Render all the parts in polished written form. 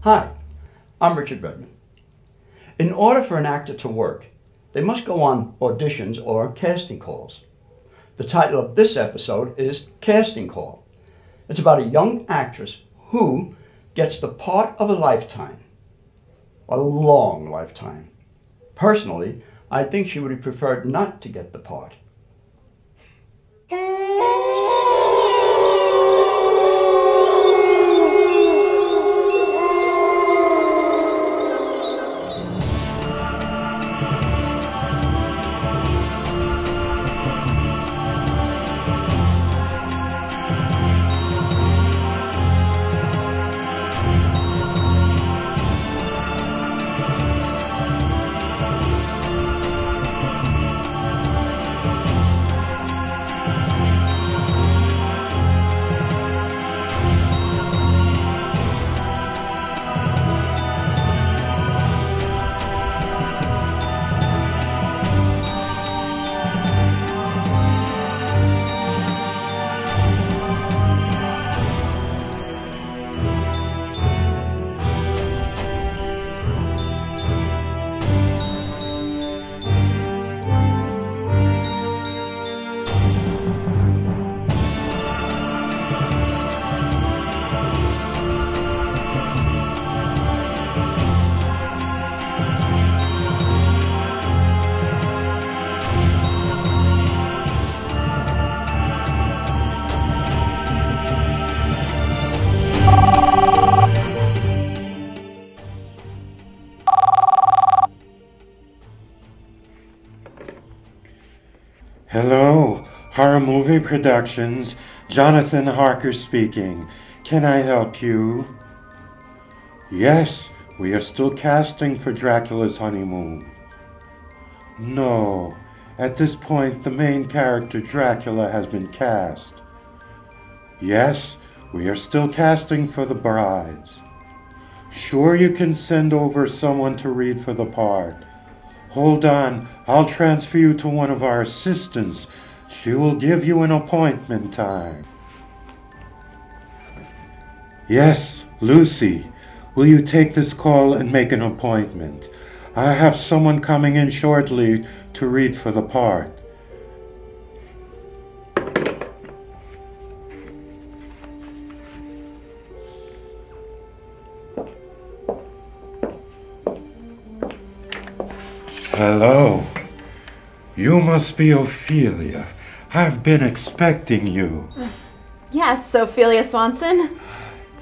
Hi, I'm Richard Redmond. In order for an actor to work, they must go on auditions or casting calls. The title of this episode is Casting Call. It's about a young actress who gets the part of a lifetime. A long lifetime. Personally, I think she would have preferred not to get the part. Hello, Horror Movie Productions, Jonathan Harker speaking. Can I help you? Yes, we are still casting for Dracula's honeymoon. No, at this point the main character Dracula has been cast. Yes, we are still casting for the brides. Sure, you can send over someone to read for the part. Hold on, I'll transfer you to one of our assistants. She will give you an appointment time. Yes, Lucy, will you take this call and make an appointment? I have someone coming in shortly to read for the part. Hello. You must be Ophelia. I've been expecting you. Yes, Ophelia Swanson.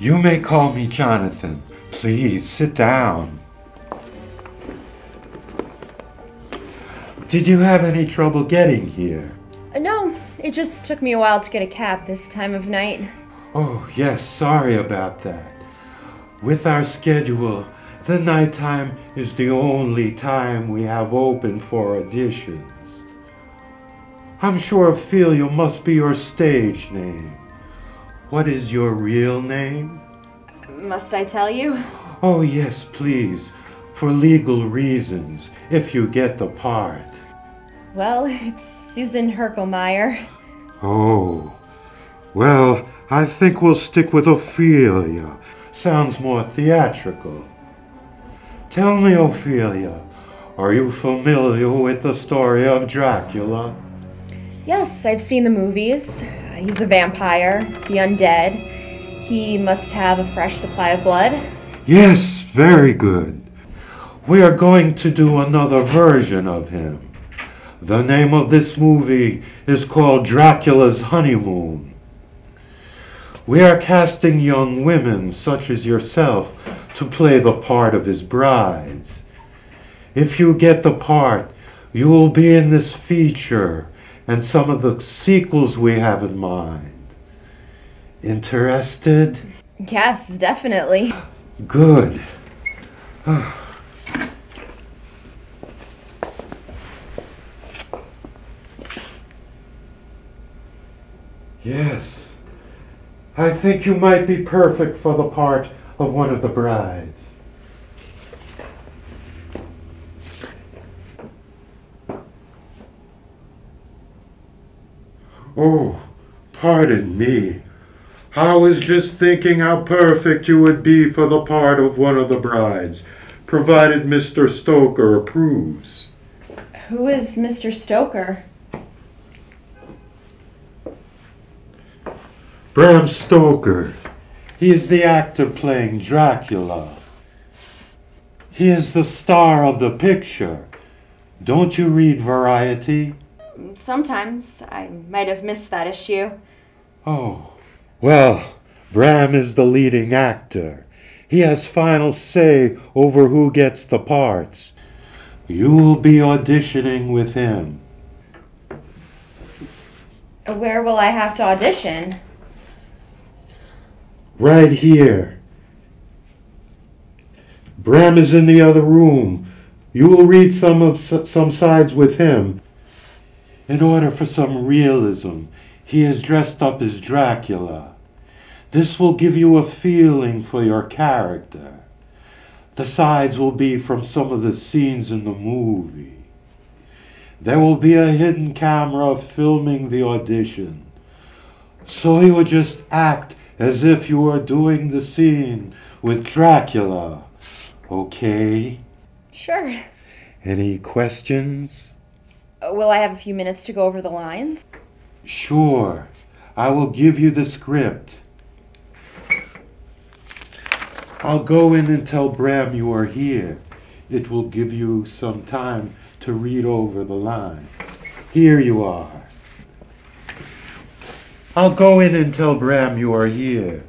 You may call me Jonathan. Please sit down. Did you have any trouble getting here? No, it just took me a while to get a cab this time of night. Oh, yes, sorry about that. With our schedule, the nighttime is the only time we have open for auditions. I'm sure Ophelia must be your stage name. What is your real name? Must I tell you? Oh, yes, please. For legal reasons, if you get the part. Well, it's Susan Herkelmeyer. Oh, well, I think we'll stick with Ophelia. Sounds more theatrical. Tell me, Ophelia, are you familiar with the story of Dracula? Yes, I've seen the movies. He's a vampire, the undead. He must have a fresh supply of blood. Yes, very good. We are going to do another version of him. The name of this movie is called Dracula's Honeymoon. We are casting young women such as yourself to play the part of his brides. If you get the part, you will be in this feature and some of the sequels we have in mind. Interested? Yes, definitely. Good. Yes. I think you might be perfect for the part of one of the brides. Oh, pardon me. I was just thinking how perfect you would be for the part of one of the brides, provided Mr. Stoker approves. Who is Mr. Stoker? Bram Stoker. He is the actor playing Dracula. He is the star of the picture. Don't you read Variety? Sometimes. I might have missed that issue. Oh. Well, Bram is the leading actor. He has final say over who gets the parts. You will be auditioning with him. Where will I have to audition? Right here. Bram is in the other room. You will read some sides with him. In order for some realism, he is dressed up as Dracula. This will give you a feeling for your character. The sides will be from some of the scenes in the movie. There will be a hidden camera filming the audition. So you would just act as if you were doing the scene with Dracula. Okay? Sure. Any questions? Will I have a few minutes to go over the lines? Sure. I will give you the script. I'll go in and tell Bram you are here. It will give you some time to read over the lines. Here you are. I'll go in and tell Bram you are here.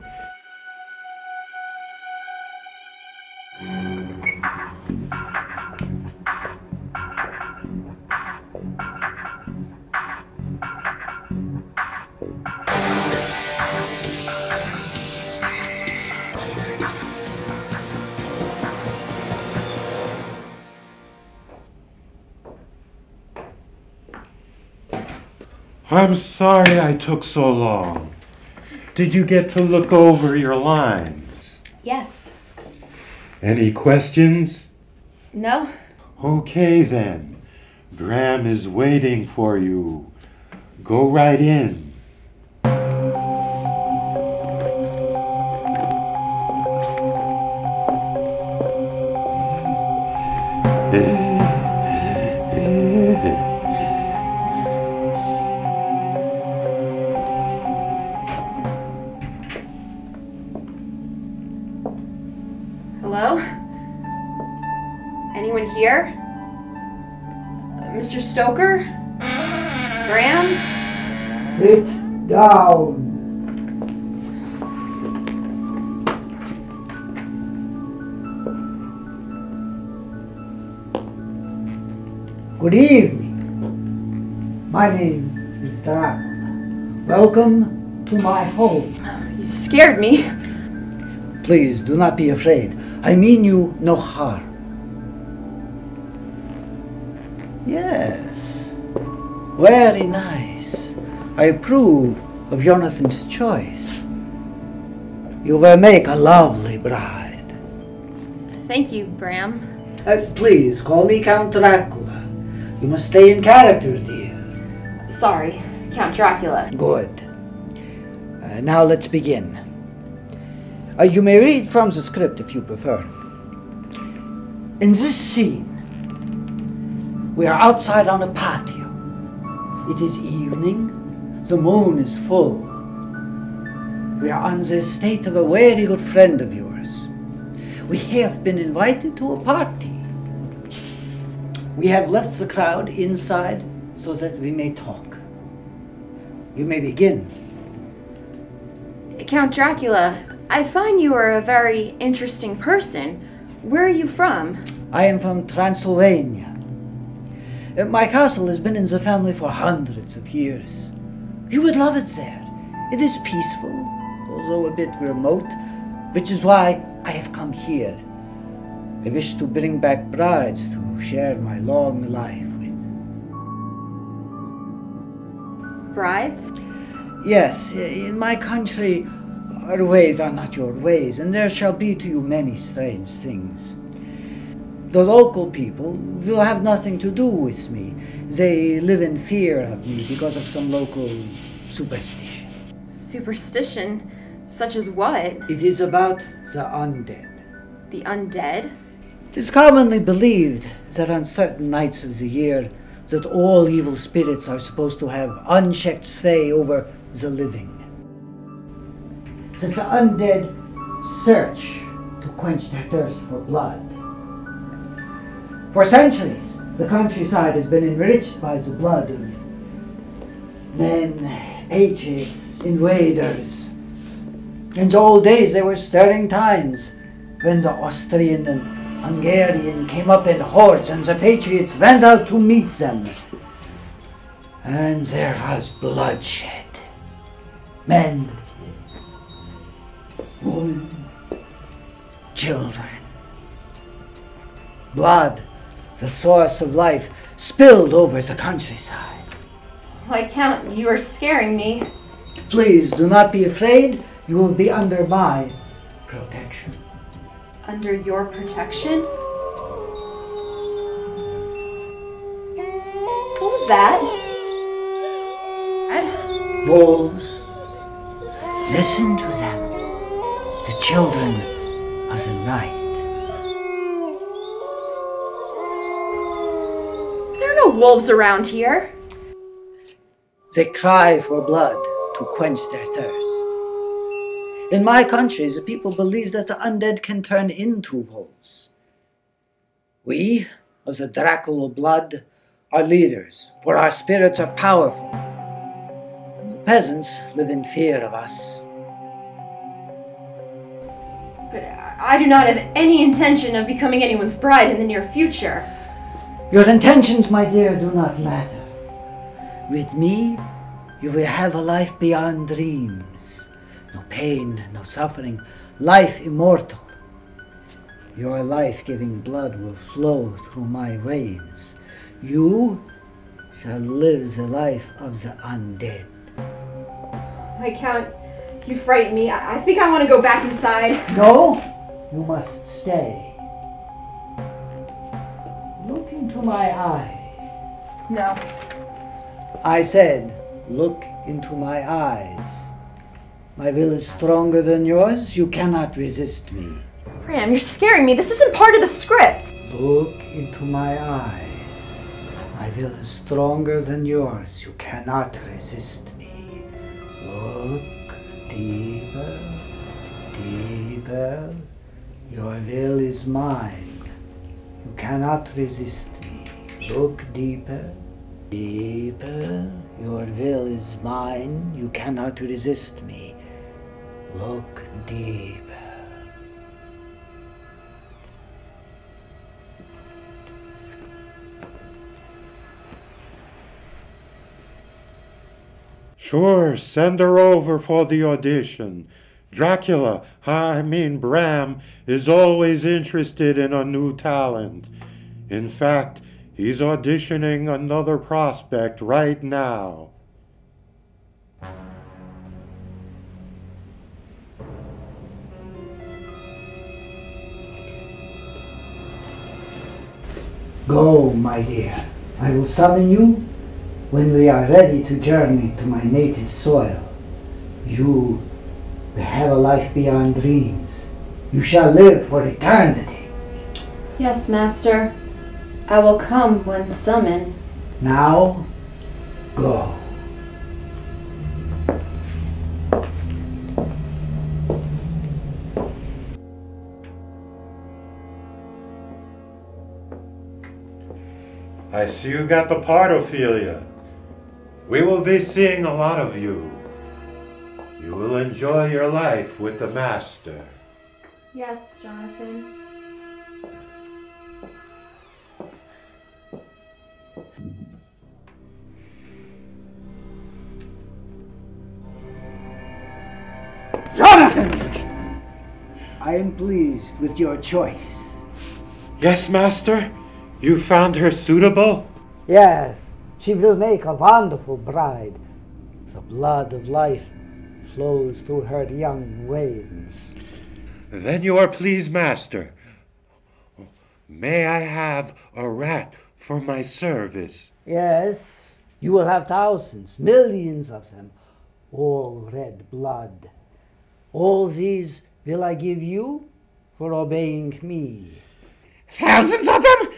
I'm sorry I took so long. Did you get to look over your lines? Yes. Any questions? No? Okay then. Bram is waiting for you. Go right in. Hello? Anyone here? Mr. Stoker? Bram? Sit down. Good evening. My name is Dracula. Welcome to my home. You scared me. Please do not be afraid. I mean you no harm. Yes. Very nice. I approve of Jonathan's choice. You will make a lovely bride. Thank you, Bram. Please call me Count Dracula. You must stay in character, dear. Sorry, Count Dracula. Good. Now let's begin. You may read from the script if you prefer. In this scene, we are outside on a patio. It is evening. The moon is full. We are on the estate of a very good friend of yours. We have been invited to a party. We have left the crowd inside so that we may talk. You may begin. Count Dracula, I find you are a very interesting person. Where are you from? I am from Transylvania. My castle has been in the family for hundreds of years. You would love it there. It is peaceful, although a bit remote, which is why I have come here. I wish to bring back brides to share my long life with. Brides? Yes, in my country, our ways are not your ways, and there shall be to you many strange things. The local people will have nothing to do with me. They live in fear of me because of some local superstition. Superstition? Such as what? It is about the undead. The undead? It is commonly believed that on certain nights of the year that all evil spirits are supposed to have unchecked sway over the living. That the undead search to quench their thirst for blood. For centuries, the countryside has been enriched by the blood of men, patriots, invaders. In the old days, there were stirring times when the Austrian and Hungarian came up in hordes and the patriots went out to meet them. And there was bloodshed. Men, women, children. Blood, the source of life, spilled over the countryside. Why, Count, you are scaring me. Please do not be afraid. You will be under my protection. Under your protection? What was that? Wolves. Listen to them. The children of the night. There are no wolves around here. They cry for blood to quench their thirst. In my country, the people believe that the undead can turn into wolves. We, of the Dracula blood, are leaders, for our spirits are powerful. The peasants live in fear of us. But I do not have any intention of becoming anyone's bride in the near future. Your intentions, my dear, do not matter. With me, you will have a life beyond dreams. No pain, no suffering, life immortal. Your life-giving blood will flow through my veins. You shall live the life of the undead. Why, Count, you frighten me. I think I want to go back inside. No, you must stay. Look into my eyes. No. I said, look into my eyes. My will is stronger than yours. You cannot resist me. Bram, you're scaring me. This isn't part of the script. Look into my eyes. My will is stronger than yours. You cannot resist me. Look deeper, deeper. Your will is mine. You cannot resist me. Look deeper, deeper. Your will is mine. You cannot resist me. Look deeper. Sure, send her over for the audition. Dracula, Bram, is always interested in a new talent. In fact, he's auditioning another prospect right now. Go, my dear. I will summon you when we are ready to journey to my native soil. You will have a life beyond dreams. You shall live for eternity. Yes, Master. I will come when summoned. Now, go. I see you got the part, Ophelia. We will be seeing a lot of you. You will enjoy your life with the Master. Yes, Jonathan. Jonathan! I am pleased with your choice. Yes, Master? You found her suitable? Yes, she will make a wonderful bride. The blood of life flows through her young veins. Then you are pleased, Master. May I have a rat for my service? Yes, you will have thousands, millions of them, all red blood. All these will I give you for obeying me. Thousands of them?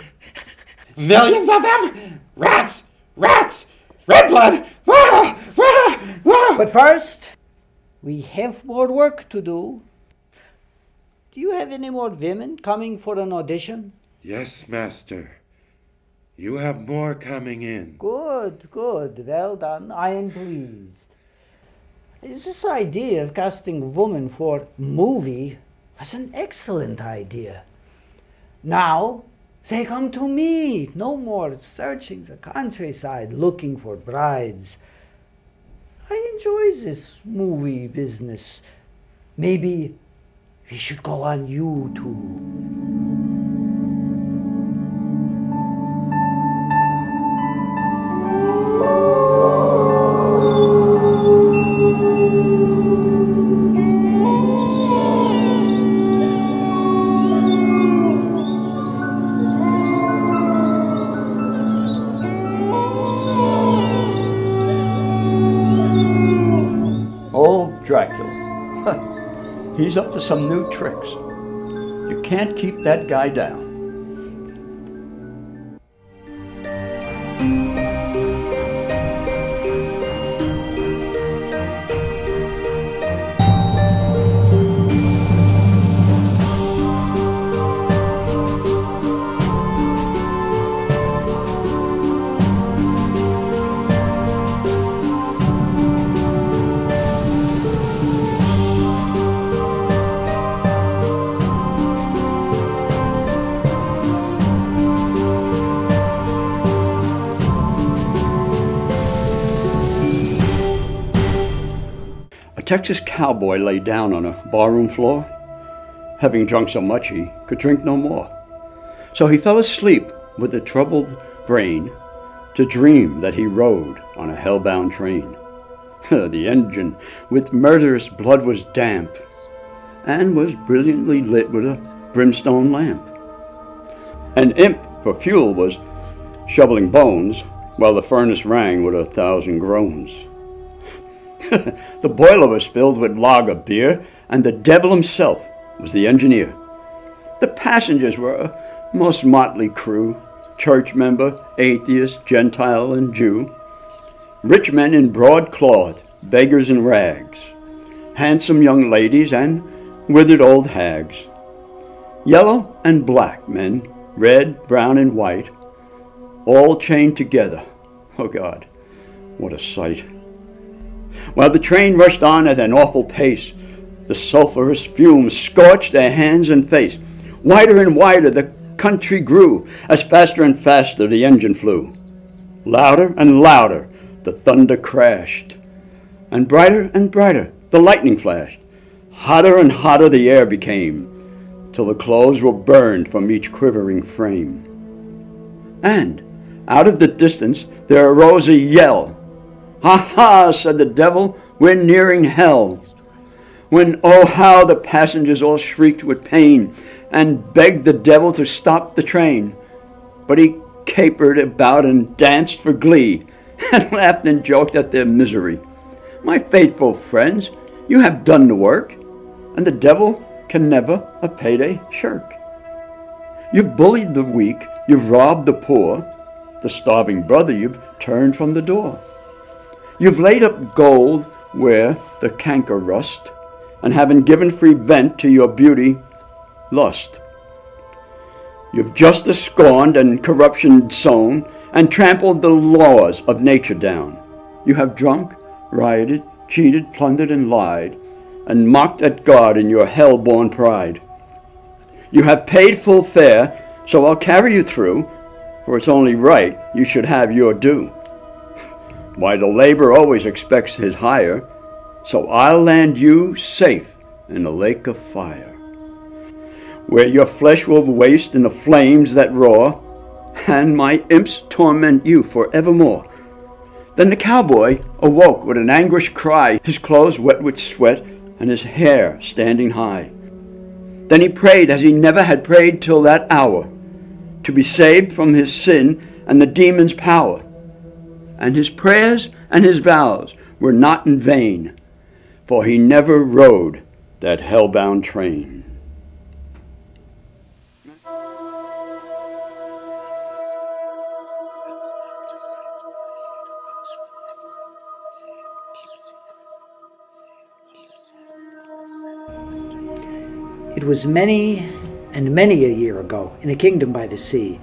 Millions of them? Rats! Rats! Red blood! Ah, ah, ah. But first, we have more work to do. Do you have any more women coming for an audition? Yes, Master. You have more coming in. Good, good. Well done. I am pleased. This idea of casting women for movie was an excellent idea. Now, they come to me. No more searching the countryside looking for brides. I enjoy this movie business. Maybe we should go on YouTube. Dracula. He's up to some new tricks. You can't keep that guy down. A Texas cowboy lay down on a barroom floor, having drunk so much he could drink no more. So he fell asleep with a troubled brain to dream that he rode on a hell-bound train. The engine with murderous blood was damp and was brilliantly lit with a brimstone lamp. An imp for fuel was shoveling bones while the furnace rang with 1,000 groans. The boiler was filled with lager beer, and the devil himself was the engineer. The passengers were a most motley crew, church member, atheist, Gentile, and Jew, rich men in broadcloth, beggars in rags, handsome young ladies, and withered old hags, yellow and black men, red, brown, and white, all chained together. Oh God, what a sight! While the train rushed on at an awful pace, the sulphurous fumes scorched their hands and face. Wider and wider the country grew, as faster and faster the engine flew. Louder and louder the thunder crashed, and brighter the lightning flashed. Hotter and hotter the air became, till the clothes were burned from each quivering frame. And out of the distance there arose a yell. "Ha ha," said the devil, "we're nearing hell." When, oh how the passengers all shrieked with pain and begged the devil to stop the train. But he capered about and danced for glee and laughed and joked at their misery. My faithful friends, you have done the work, and the devil can never a payday shirk. You've bullied the weak, you've robbed the poor, the starving brother you've turned from the door. You've laid up gold where the canker rust, and haven't given free vent to your beauty lust. You've justice scorned and corruption sown, and trampled the laws of nature down. You have drunk, rioted, cheated, plundered, and lied, and mocked at God in your hell-born pride. You have paid full fare, so I'll carry you through, for it's only right you should have your due. Why, the laborer always expects his hire, so I'll land you safe in the lake of fire, where your flesh will waste in the flames that roar, and my imps torment you forevermore. Then the cowboy awoke with an anguished cry, his clothes wet with sweat, and his hair standing high. Then he prayed as he never had prayed till that hour, to be saved from his sin and the demon's power. And his prayers and his vows were not in vain, for he never rode that hellbound train. It was many and many a year ago, in a kingdom by the sea,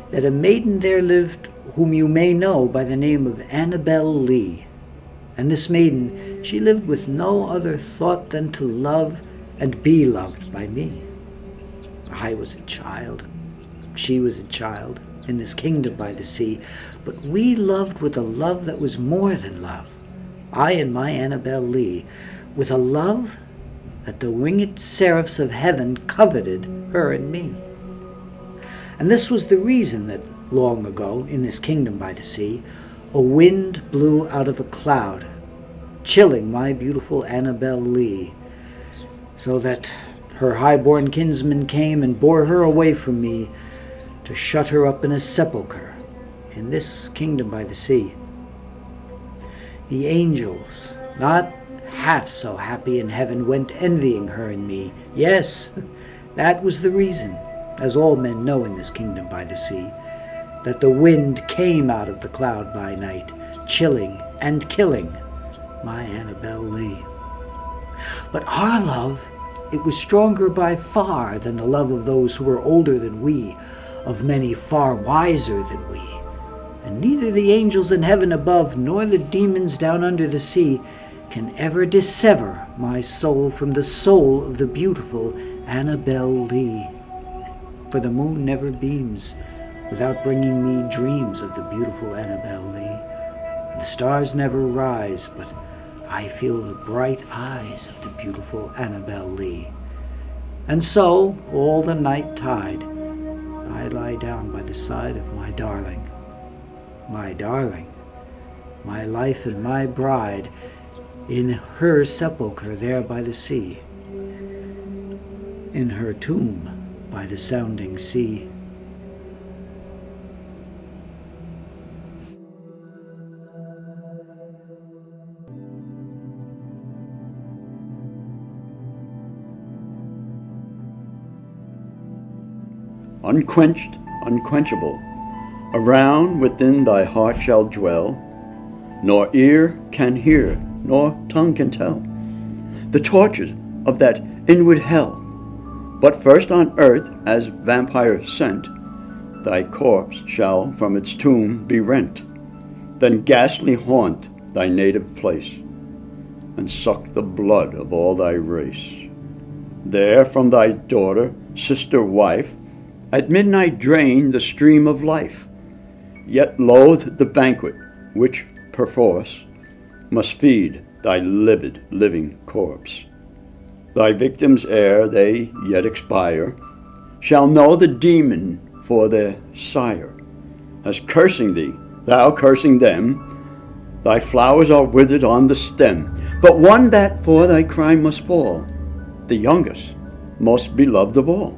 that a maiden there lived whom you may know by the name of Annabel Lee. And this maiden, she lived with no other thought than to love and be loved by me. I was a child, she was a child, in this kingdom by the sea, but we loved with a love that was more than love. I and my Annabel Lee, with a love that the winged seraphs of heaven coveted her and me. And this was the reason that long ago, in this kingdom by the sea, a wind blew out of a cloud, chilling my beautiful Annabel Lee, so that her high-born kinsman came and bore her away from me to shut her up in a sepulchre in this kingdom by the sea. The angels, not half so happy in heaven, went envying her and me. Yes, that was the reason, as all men know in this kingdom by the sea, that the wind came out of the cloud by night, chilling and killing my Annabel Lee. But our love, it was stronger by far than the love of those who were older than we, of many far wiser than we. And neither the angels in heaven above nor the demons down under the sea can ever dissever my soul from the soul of the beautiful Annabel Lee. For the moon never beams without bringing me dreams of the beautiful Annabel Lee. The stars never rise, but I feel the bright eyes of the beautiful Annabel Lee. And so, all the night tide, I lie down by the side of my darling, my life and my bride, in her sepulchre there by the sea, in her tomb by the sounding sea. Unquenched, unquenchable, around within thy heart shall dwell, nor ear can hear, nor tongue can tell the tortures of that inward hell. But first on earth, as vampire sent, thy corpse shall from its tomb be rent, then ghastly haunt thy native place, and suck the blood of all thy race. There from thy daughter, sister, wife, at midnight drain the stream of life, yet loathe the banquet which, perforce, must feed thy livid living corpse. Thy victims, ere they yet expire, shall know the demon for their sire, as cursing thee, thou cursing them, thy flowers are withered on the stem. But one that for thy crime must fall, the youngest, most beloved of all,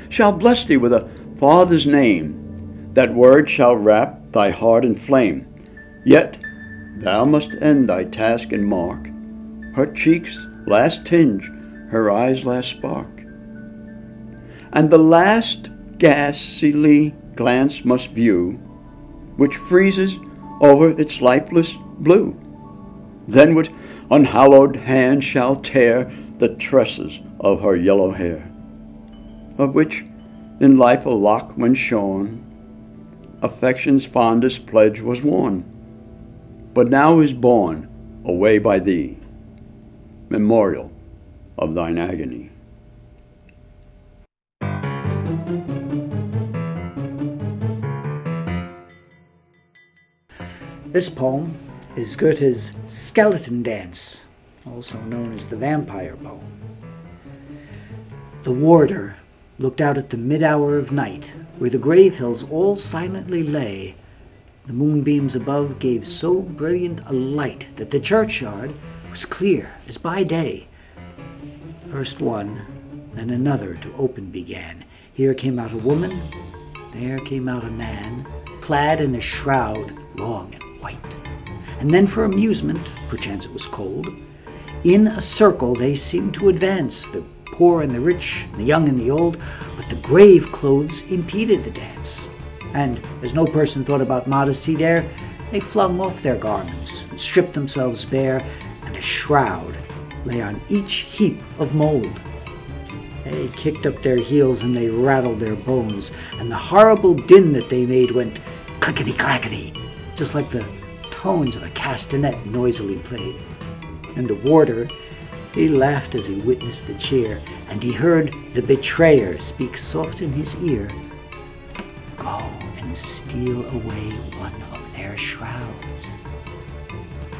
shall bless thee with a father's name. That word shall wrap thy heart in flame. Yet thou must end thy task and mark her cheeks' last tinge, her eyes' last spark, and the last ghastly glance must view, which freezes over its lifeless blue. Then with unhallowed hand shall tear the tresses of her yellow hair, of which in life a lock when shorn, affection's fondest pledge was worn, but now is borne away by thee, memorial of thine agony. This poem is Goethe's Skeleton Dance, also known as the Vampire Poem. The warder looked out at the mid-hour of night, where the grave hills all silently lay. The moonbeams above gave so brilliant a light that the churchyard was clear as by day. First one, then another to open began. Here came out a woman, there came out a man, clad in a shroud long and white. And then for amusement, perchance it was cold, In a circle they seemed to advance, the poor and the rich, the young and the old, but the grave clothes impeded the dance. And as no person thought about modesty there, they flung off their garments and stripped themselves bare, and a shroud lay on each heap of mold. They kicked up their heels and they rattled their bones, and the horrible din that they made went clickety-clackety, just like the tones of a castanet noisily played. And the warder, he laughed as he witnessed the cheer, and he heard the betrayer speak soft in his ear, "Go and steal away one of their shrouds."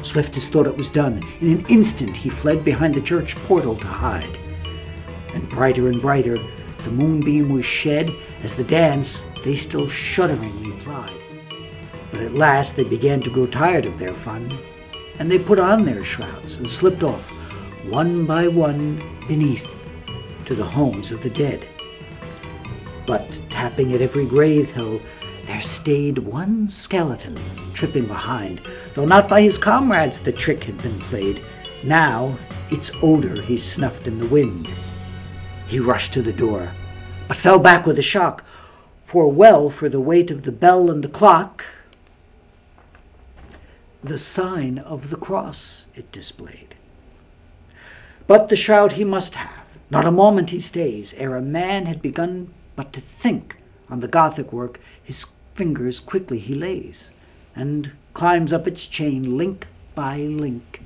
Swift as thought it was done, in an instant he fled behind the church portal to hide. And brighter the moonbeam was shed as the dance they still shudderingly plied. But at last they began to grow tired of their fun, and they put on their shrouds and slipped off, one by one, beneath, to the homes of the dead. But tapping at every grave hill, there stayed one skeleton tripping behind, though not by his comrades the trick had been played. Now its odor he snuffed in the wind. He rushed to the door, but fell back with a shock, for well for the weight of the bell and the clock, the sign of the cross it displayed. But the shroud he must have, not a moment he stays, ere a man had begun but to think on the Gothic work, his fingers quickly he lays, and climbs up its chain link by link.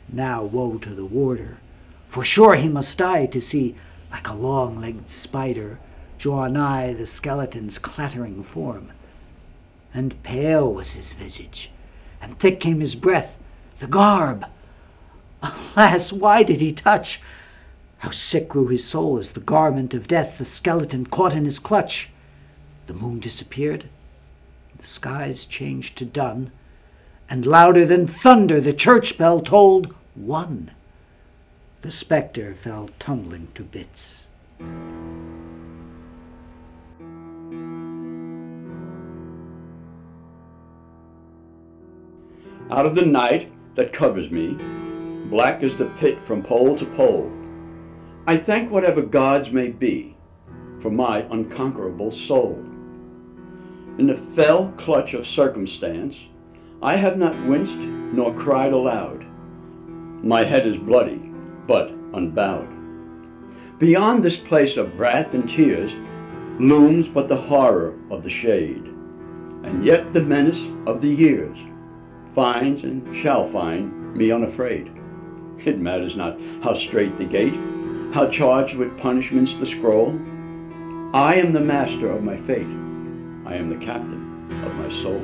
Now woe to the warder, for sure he must die to see, like a long-legged spider, draw nigh the skeleton's clattering form. And pale was his visage, and thick came his breath, the garb. Alas, why did he touch? How sick grew his soul as the garment of death the skeleton caught in his clutch. The moon disappeared, the skies changed to dun, and louder than thunder the church bell tolled 1. The spectre fell tumbling to bits. Out of the night that covers me, black as the pit from pole to pole, I thank whatever gods may be for my unconquerable soul. In the fell clutch of circumstance, I have not winced nor cried aloud. My head is bloody, but unbowed. Beyond this place of wrath and tears looms but the horror of the shade, and yet the menace of the years finds and shall find me unafraid. It matters not how strait the gate, how charged with punishments the scroll. I am the master of my fate. I am the captain of my soul.